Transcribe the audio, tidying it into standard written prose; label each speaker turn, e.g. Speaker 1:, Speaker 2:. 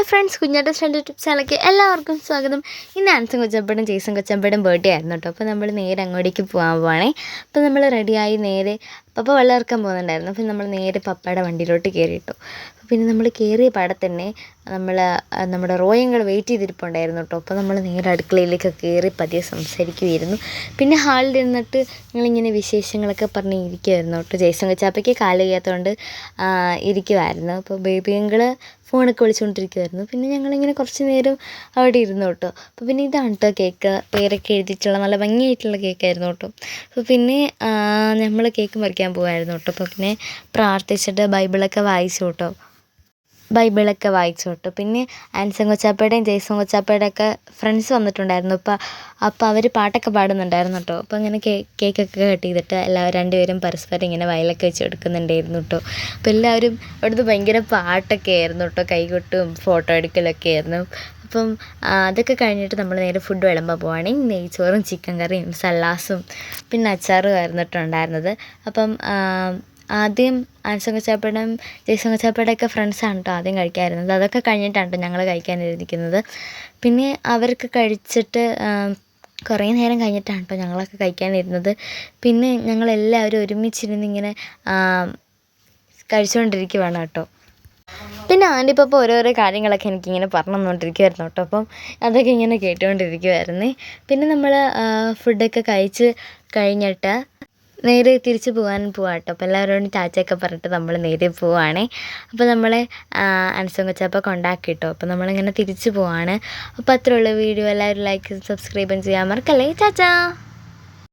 Speaker 1: Hi friends, കുഞ്ഞാട്ട style YouTube ചാനലിലേക്ക് എല്ലാവർക്കും സ്വാഗതം. ഇന്ന് ആൻസൺ കൊച്ചപ്പടും ജെയ്സൺ കൊച്ചപ്പടും ബർത്ത്ഡേ ആയിരുന്നു കേട്ടോ. അപ്പോൾ നമ്മൾ നേരെ അങ്ങോട്ടേക്ക് പോകാൻ പോവാണേ. അപ്പോൾ നമ്മൾ റെഡിയായി നേരെ പപ്പ വെള്ളം ഇറക്കാൻ പോകുന്നുണ്ടായിരുന്നു. അപ്പോൾ നമ്മൾ നേരെ പപ്പയുടെ വണ്ടിയിലോട്ട് കയറിയിട്ടു. പിന്നെ നമ്മൾ കയറിയ പാടെ തന്നെ നമ്മുടെ റോയങ്ങൾ വെയിറ്റ് ചെയ്തിരിപ്പുണ്ടായിരുന്നു കേട്ടോ. അപ്പോൾ നമ്മൾ നേരെ അടുക്കളയിലേക്ക് കയറി പതിയെ സംസാരിക്കുമായിരുന്നു. പിന്നെ ഹാളിൽ ഇരുന്നിട്ട് ഞങ്ങളിങ്ങനെ വിശേഷങ്ങളൊക്കെ പറഞ്ഞ് ഇരിക്കുമായിരുന്നു കേട്ടോ. ജെയ്സൺ കൊച്ചാപ്പയ്ക്ക് കാല് വയ്യാത്തതുകൊണ്ട് ഇരിക്കുമായിരുന്നു. അപ്പോൾ ബേബിയങ്ങൾ ഫോണൊക്കെ വിളിച്ചുകൊണ്ടിരിക്കുമായിരുന്നു. പിന്നെ ഞങ്ങളിങ്ങനെ കുറച്ച് നേരം അവിടെ ഇരുന്നു കേട്ടോ. അപ്പോൾ പിന്നെ ഇതാണ് കേട്ടോ കേക്ക്, പേരൊക്കെ എഴുതിയിട്ടുള്ള നല്ല ഭംഗിയായിട്ടുള്ള കേക്കായിരുന്നു കേട്ടോ. അപ്പോൾ പിന്നെ നമ്മൾ കേക്ക് മുറിക്കാൻ പോകുമായിരുന്നു കേട്ടോ. അപ്പോൾ പിന്നെ പ്രാർത്ഥിച്ചിട്ട് ബൈബിളൊക്കെ വായിച്ചു കേട്ടോ. പിന്നെ ആൻസൺ കൊച്ചാപ്പയുടെയും ജെയ്സൺ കൊച്ചാപ്പയുടെയൊക്കെ ഫ്രണ്ട്സ് വന്നിട്ടുണ്ടായിരുന്നു. അപ്പോൾ അവർ പാട്ടൊക്കെ പാടുന്നുണ്ടായിരുന്നു കേട്ടോ. അപ്പോൾ ഇങ്ങനെ കേക്കൊക്കെ കട്ട് ചെയ്തിട്ട് രണ്ടുപേരും പരസ്പരം ഇങ്ങനെ വയലൊക്കെ വെച്ച് എടുക്കുന്നുണ്ടായിരുന്നു കേട്ടോ. അപ്പോൾ എല്ലാവരും അവിടുന്ന് ഭയങ്കര പാട്ടൊക്കെ ആയിരുന്നു കേട്ടോ, കൈകൊട്ടും ഫോട്ടോ എടുക്കലൊക്കെ ആയിരുന്നു. അപ്പം അതൊക്കെ കഴിഞ്ഞിട്ട് നമ്മൾ നേരെ ഫുഡ് വിളമ്പാൻ പോവുകയാണെങ്കിൽ നെയ്ച്ചോറും ചിക്കൻ കറിയും സലാസും പിന്നെ അച്ചാറും ആയിരുന്നിട്ടുണ്ടായിരുന്നത്. അപ്പം ആദ്യം ആൻസൺ കൊച്ചാപ്പയുടെയും ജെയ്സൺ കൊച്ചാപ്പയുടെയൊക്കെ ഫ്രണ്ട്സാണ് കേട്ടോ ആദ്യം കഴിക്കാതിരുന്നത്. അതൊക്കെ കഴിഞ്ഞിട്ടാണ് കേട്ടോ ഞങ്ങൾ കഴിക്കാനിരിക്കുന്നത്. പിന്നെ അവർക്ക് കഴിച്ചിട്ട് കുറേ നേരം കഴിഞ്ഞിട്ടാണ് കേട്ടോ ഞങ്ങളൊക്കെ കഴിക്കാനിരുന്നത്. പിന്നെ ഞങ്ങളെല്ലാവരും ഒരുമിച്ചിരുന്ന് ഇങ്ങനെ കഴിച്ചുകൊണ്ടിരിക്കുവാണ് കേട്ടോ. പിന്നെ ആൻറ്റി പപ്പ ഓരോരോ കാര്യങ്ങളൊക്കെ എനിക്കിങ്ങനെ പറഞ്ഞു തന്നുകൊണ്ടിരിക്കുമായിരുന്നു കേട്ടോ. അപ്പം അതൊക്കെ ഇങ്ങനെ കേട്ടുകൊണ്ടിരിക്കുമായിരുന്നേ. പിന്നെ നമ്മൾ ഫുഡൊക്കെ കഴിച്ച് കഴിഞ്ഞിട്ട് നേരെ തിരിച്ച് പോകാൻ കേട്ടോ. അപ്പോൾ എല്ലാവരോടും ടാറ്റയൊക്കെ പറഞ്ഞിട്ട് നമ്മൾ നേരെ പോവുകയാണേ. അപ്പോൾ നമ്മളെ ആൻസൺ കൊച്ചാപ്പ കൊണ്ടാക്കി കേട്ടോ. അപ്പോൾ നമ്മളിങ്ങനെ തിരിച്ച് പോവാണ്. അപ്പോൾ അത്രയുള്ള വീഡിയോ എല്ലാവരും ലൈക്ക് സബ്സ്ക്രൈബും ചെയ്യാൻ മറക്കല്ലേ. ചാച്ചാ.